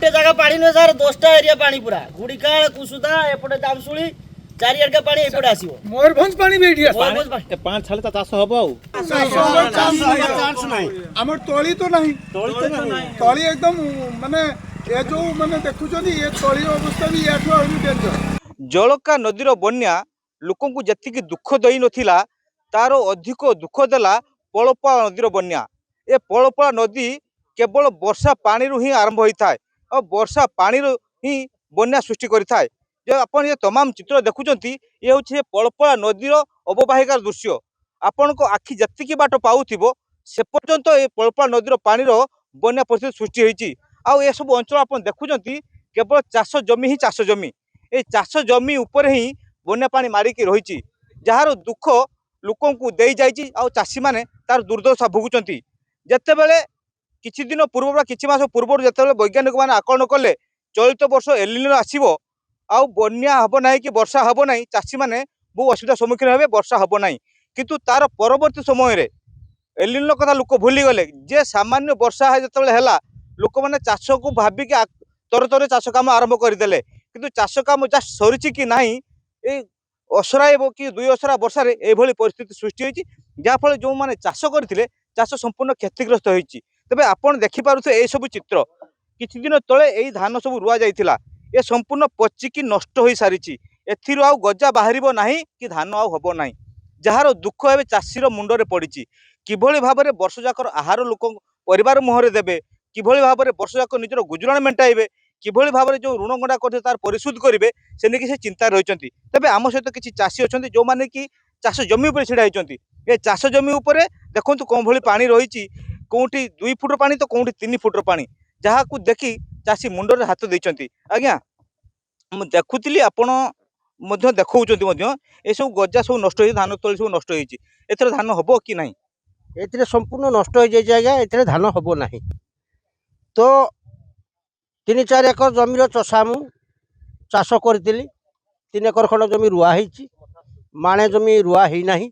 गोटे जगह पानी नुहे सर 10टा एरिया पानी पूरा गुड़िकाल कुसुदा एपटे जामसुली चारियार का पानी एपटे आसीबो मयूरभंज पानी भी एठी पानी पांच छाले चाष हब आउ चांस नहीं हमर तोली तो नहीं तोली एकदम माने ए जो माने देखुचनी ये तोली अवस्था भी एठो आउनी डेंजर। जलका नदीर बन्या लोकंकु जेतिकी दुख देई नथिला तार अधिक दुख देला पळपा नदीर बन्या। ए पळपा नदी केवल वर्षा पानी रु ही आरंभ होता है और वर्षा पानी रु ही बन्या सृष्टि करिथाय। जो आपण ये तमाम चित्र देखुचंती ये होछि पळपा नदीर अवबाहिकार दृश्य। आपण को आखि जतिकी बाट पाउथिबो से पर्यंत ए पळपा नदीर पानी रो बन्या परिस्थिति सृष्टि होईछि। आ ए सब अंचल आपण देखुचंती केवल चाष जमी ही चाष जमी ए चाष जमी ऊपर ही बन्या पानी मारिकी रही जार दुख लोकंकु देई जाइछि आ चाषी माने तार दुर्दशा भोगुचंती। जेतेबेले किछि दिन पूर्व किछि मास पूर्व जेतेबेले वैज्ञानिक माने आकलन कले चलित वर्ष एलिनो आसीबो आ बन्या हबो नाही कि वर्षा हबो नाही चाषी माने बहु असुविधा सम्मुखीन हेबे वर्षा हबो नाही किंतु तार परवर्ती समय रे एलिनो कथा लोक भूली गले जे सामान्य वर्षा जेतेबेले हैला लोक माने चाष को भाबी कि तर तर चाष काम आरंभ करदेले किंतु चाष काम जा सरीछि कि नाही ए असराय कि दुई असरा वर्षा रे ए भली परिस्थिति सृष्टि होईछि जाफल जो माने चाष करथिले चाष संपूर्ण क्षतिग्रस्त होईछि। तबे आपण देखि पारुथे ए सब चित्र किछि दिन तळे एई धान सब रुआ जाइथिला ए संपूर्ण पचिकी नष्ट होई सारिछि एथिरो आउ गजा बाहरिबो नाही कि धान आउ हबो नाही जहार दुख एबे चाषीर मुंडरे पड़िछि किभली भाबरे वर्ष जाकर आहार लोक परिवार मुहरे देबे किभली भाबरे वर्ष जाकर निजर गुजराण मेंटाइबे किभली भाबरे जो ऋण गंडा करथे तार परिशोध करिवे से नेकी से चिंता रहिचंती। तबे आम सहित किछि चाषी अछंती जो माने कि चाष जमी ऊपर छिड़ा होइचंती ए चाष जमी ऊपर देखंतु कोन भली पानी रहिछि कोउठी 2 फुट पानी तो कोउठी 3 फुट पानी जहा को देखि चाषी मुंडरे हाथ दैचंती। आज्ञा हम देखुतिली आपण मध्य देखौचंती मध्य ए सब गजा सब नष्ट होई धान तळी सब नष्ट होईछि एथरे धान हबो कि नाही एथिरे संपूर्ण नष्ट हो जाइए आज्ञा एथिरे धान हबो नाही तो 3-4 एकर जमीर चषा मु चाष करथिली 3 एकर खंड जमी रुआ होईछि माणे जमी रुआ होई नाही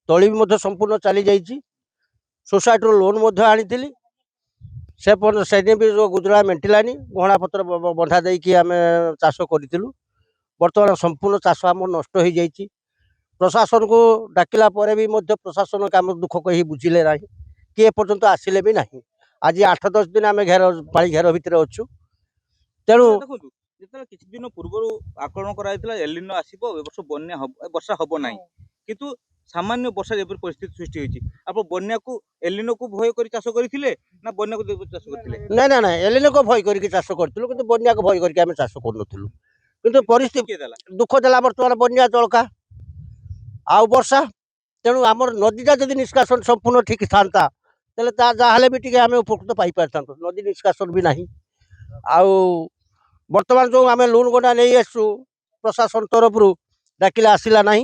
तळी भी मध्य संपूर्ण चली जाइछि सोसाइटी लोन मध्य आनिथिली से पर सेने भी जो गुजरा मेंटिलानी गहना पत्र बंधा देई कि आमे चाष करथिलु वर्तमान संपूर्ण चाष आम नष्ट हो जाइछि प्रशासन को डाकिला पर भी मध्य प्रशासन काम दुख कही बुझिले नाही कि ए पर्यंत आसिले भी नाही आज 8-10 दिन आम घेर पानी घेर भितर अच्छु तेणु देखंतु जेतले किछि दिन पूर्व आकलन कराइतला एलिनो आसीबो ए वर्ष बन्या वर्षा हबो नाही किंतु सामान्य वर्षा जेपर परिस्थिति सृष्टि होईछि आप बन्या को एलिनो को भय करी चाष करथिले ना बन्या को चाष करथिले ना ना ना एलिनो को भय करी चाष करथिलु किंतु बन्या को भय करी आम चाष करनथिलु किंतु परिस्थिति दुख देला वर्तमान बन्या जळका आउ वर्षा तेणु आमर नदीटा जदि निष्कासन संपूर्ण ठीक था तेल जहाँ भी टी आम उपकृत पाई पार नदी निष्कासन भी नहीं आउ बर्तमान जो आम लोन गंडा नहीं आसु प्रशासन तरफ डाकिले आसला ना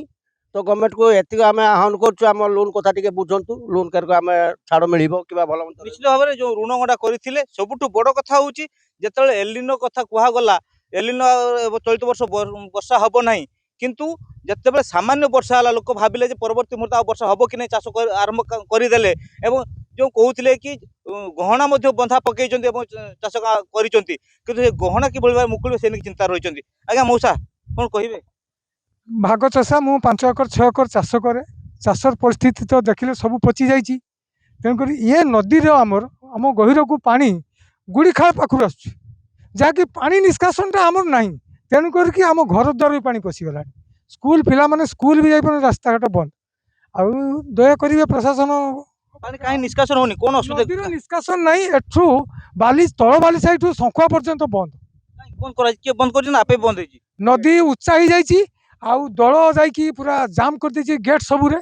तो गवर्नमेंट को एति आम आह्वान कर लोन कथा टी बुझंतु लोन कर आम छाड़ मिल कि निश्चित भाव में जो ऋण गंडा करथिले सबुठु बड़ कथा होउची जेतले एलिनो कथा कुहा गला एलिनो चलित वर्ष वर्षा हबो नाही किंतु जितेबाला सामान्य वर्षा है लोक भाविले परवर्ती मुहूर्त वर्षा हम कि नहीं चाष आरंभ करदे एवं जो कहते कि गहना बंधा पकई चाष कर गहना कि मुकुल से चिंता रही। आज्ञा मौसा कौन कहे भाग चषा मु 5 एकर 6 एकर चाष करे चाषर परिस्थिति तो देखिले सब पचि जाइए तेणुक ये नदी आमर आम गहिर को पानी गुड़ीखाल पाखु आस जहाँकि पानी निष्कासनटा आमर ना तेणुक आम घर द्वार भी पानी पशिगला स्कूल पिला माने स्कूल भी जाइए रास्ता घाट बंद आ दया करिवे प्रशासन कहीं निष्कासन होनी कौन असुविधा निष्कासन नहीं एठू बाली तल बाली साइड शंखुआ पर्यंत बंद कौन कर बंद कर आपे बंद है नदी उच्चा ही जाइए आउ दल जाइए पूरा जाम कर दीजिए गेट सबुरे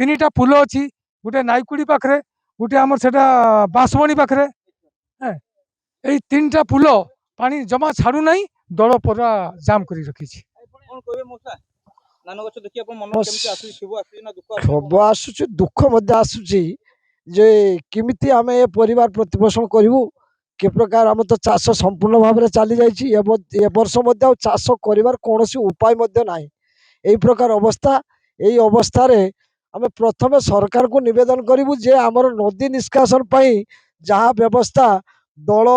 3टा पुल अच्छी गोटे नाइकुड़ी पाखे गोटे आमर से बांसबणी पाखे यही 3टा पुल पानी जमा छाड़ू ना दल पूरा जाम कर रखी सब आसुच दुख आसुची जे किमिति आम ए परिवार प्रतिपोषण करूँ कि प्रकार आम तो चाष संपूर्ण भाव में चली जाइए वर्ष चाष कर कौन उपाय ना यही प्रकार अवस्था यही अवस्था आम प्रथम सरकार को निवेदन करूँ जे आमर नदी निष्कासन जहाँ व्यवस्था दल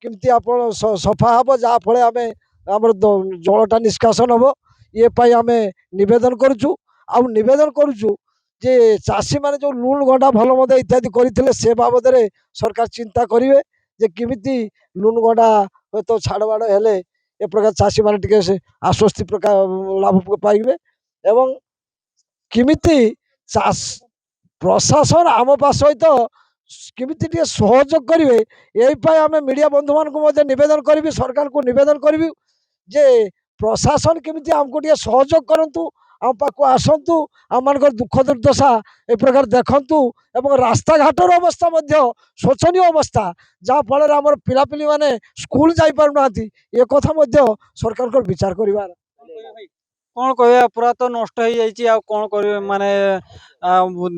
କେମିତି ଆପଣ ସଫା ହେବ, ଯାହାଫଳରେ ଆମେ ଆମର ଜଳଟା ନିଷ୍କାସନ ହେବ। ଏ ପାଇଁ ଆମେ ନିବେଦନ କରୁଛୁ। ଆଉ ନିବେଦନ କରୁଛୁ ଯେ ଚାଷୀମାନେ ଯେଉଁ ଲୁଣ ଗଣ୍ଡା ଭଲ ମନ୍ଦ ଇତ୍ୟାଦି କରିଥିଲେ ସେ ବାବଦରେ ସରକାର ଚିନ୍ତା କରିବେ ଯେ କେମିତି ଲୁଣ ଗଣ୍ଡା ହୁଏତ ଛାଡ଼ବାଡ଼ ହେଲେ ଏ ପ୍ରକାର ଚାଷୀମାନେ ଟିକେ ସେ ଆଶ୍ୱସ୍ତି ପ୍ରକାର ଲାଭ ପାଇବେ। ଏବଂ କେମିତି ପ୍ରଶାସନ ଆମ ସହିତ କେମିତି ଟିକେ ସହଯୋଗ କରିବେ, ଏଇପାଇଁ ଆମେ ମିଡ଼ିଆ ବନ୍ଧୁମାନଙ୍କୁ ମଧ୍ୟ ନିବେଦନ କରିବି, ସରକାରଙ୍କୁ ନିବେଦନ କରିବି ଯେ ପ୍ରଶାସନ କେମିତି ଆମକୁ ଟିକେ ସହଯୋଗ କରନ୍ତୁ, ଆମ ପାଖକୁ ଆସନ୍ତୁ, ଆମମାନଙ୍କର ଦୁଃଖ ଦୁର୍ଦ୍ଦଶା ଏ ପ୍ରକାର ଦେଖନ୍ତୁ। ଏବଂ ରାସ୍ତାଘାଟର ଅବସ୍ଥା ମଧ୍ୟ ଶୋଚନୀୟ ଅବସ୍ଥା, ଯାହାଫଳରେ ଆମର ପିଲାପିଲିମାନେ ସ୍କୁଲ ଯାଇପାରୁନାହାନ୍ତି। ଏ କଥା ମଧ୍ୟ ସରକାରଙ୍କର ବିଚାର କରିବାର। କ'ଣ କହିବା, ପୁରା ତ ନଷ୍ଟ ହେଇଯାଇଛି। ଆଉ କ'ଣ କରିବେ, ମାନେ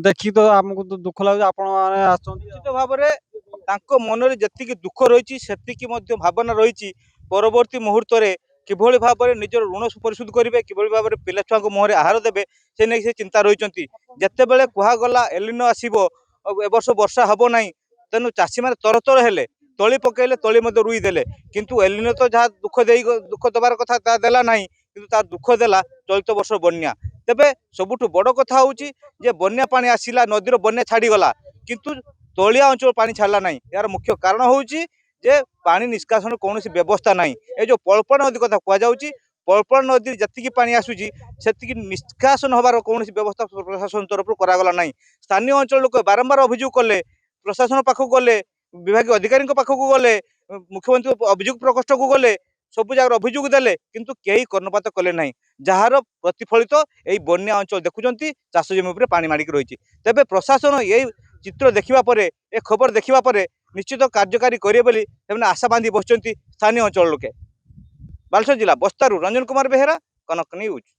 ଦେଖି ତ ଆମକୁ ତ ଦୁଃଖ ଲାଗୁଛି। ଆପଣମାନେ ଆସନ୍ତି, ନିଶ୍ଚିତ ଭାବରେ ତାଙ୍କ ମନରେ ଯେତିକି ଦୁଃଖ ରହିଛି ସେତିକି ମଧ୍ୟ ଭାବନା ରହିଛି ପରବର୍ତ୍ତୀ ମୁହୂର୍ତ୍ତରେ କିଭଳି ଭାବରେ ନିଜର ଋଣ ପରିଶୋଧ କରିବେ, କିଭଳି ଭାବରେ ପିଲା ଛୁଆଙ୍କ ମୁହଁରେ ଆହାର ଦେବେ, ସେ ନେଇ ସେ ଚିନ୍ତା ରହିଛନ୍ତି। ଯେତେବେଳେ କୁହାଗଲା ଏଲିନୋ ଆସିବ, ଏ ବର୍ଷ ବର୍ଷା ହେବ ନାହିଁ, ତେଣୁ ଚାଷୀମାନେ ତରତର ହେଲେ, ତଳି ପକାଇଲେ, ତଳି ମଧ୍ୟ ରୁଇ ଦେଲେ। କିନ୍ତୁ ଏଲିନୋ ତ ଯାହା ଦୁଃଖ ଦେବାର କଥା ତାହା ଦେଲା ନାହିଁ, କିନ୍ତୁ ତାର ଦୁଃଖ ଦେଲା ଚଳିତ ବର୍ଷ ବନ୍ୟା। ତେବେ ସବୁଠୁ ବଡ଼ କଥା ହେଉଛି ଯେ ବନ୍ୟା ପାଣି ଆସିଲା, ନଦୀର ବନ୍ୟା ଛାଡ଼ିଗଲା, କିନ୍ତୁ ତଳିଆ ଅଞ୍ଚଳ ପାଣି ଛାଡ଼ିଲା ନାହିଁ। ଏହାର ମୁଖ୍ୟ କାରଣ ହେଉଛି ଯେ ପାଣି ନିଷ୍କାସନ କୌଣସି ବ୍ୟବସ୍ଥା ନାହିଁ। ଏ ଯେଉଁ ପଳପଳା ନଦୀ କଥା କୁହାଯାଉଛି, ପଳପଳା ନଦୀରେ ଯେତିକି ପାଣି ଆସୁଛି ସେତିକି ନିଷ୍କାସନ ହେବାର କୌଣସି ବ୍ୟବସ୍ଥା ପ୍ରଶାସନ ତରଫରୁ କରାଗଲା ନାହିଁ। ସ୍ଥାନୀୟ ଅଞ୍ଚଳ ଲୋକ ବାରମ୍ବାର ଅଭିଯୋଗ କଲେ, ପ୍ରଶାସନ ପାଖକୁ ଗଲେ, ବିଭାଗୀୟ ଅଧିକାରୀଙ୍କ ପାଖକୁ ଗଲେ, ମୁଖ୍ୟମନ୍ତ୍ରୀ ଅଭିଯୋଗ ପ୍ରକୋଷ୍ଠକୁ ଗଲେ, ସବୁ ଜାଗାରେ ଅଭିଯୋଗ ଦେଲେ, କିନ୍ତୁ କେହି କର୍ଣ୍ଣପାତ କଲେ ନାହିଁ। ଯାହାର ପ୍ରତିଫଳିତ ଏହି ବନ୍ୟା ଅଞ୍ଚଳ ଦେଖୁଛନ୍ତି, ଚାଷ ଜମି ଉପରେ ପାଣି ମାଡ଼ିକି ରହିଛି। ତେବେ ପ୍ରଶାସନ এই ଚିତ୍ର ଦେଖିବା ପରେ, ଏ ଖବର ଦେଖିବା ପରେ ନିଶ୍ଚିତ କାର୍ଯ୍ୟକାରୀ କରିବେ ବୋଲି ସେମାନେ ଆଶା ବାନ୍ଧି ବସିଛନ୍ତି ସ୍ଥାନୀୟ ଅଞ୍ଚଳ ଲୋକେ। ବାଲେଶ୍ୱର ଜିଲ୍ଲା ବସ୍ତାରୁ ରଞ୍ଜନ କୁମାର ବେହେରା, କନକ ନ୍ୟୁଜ୍।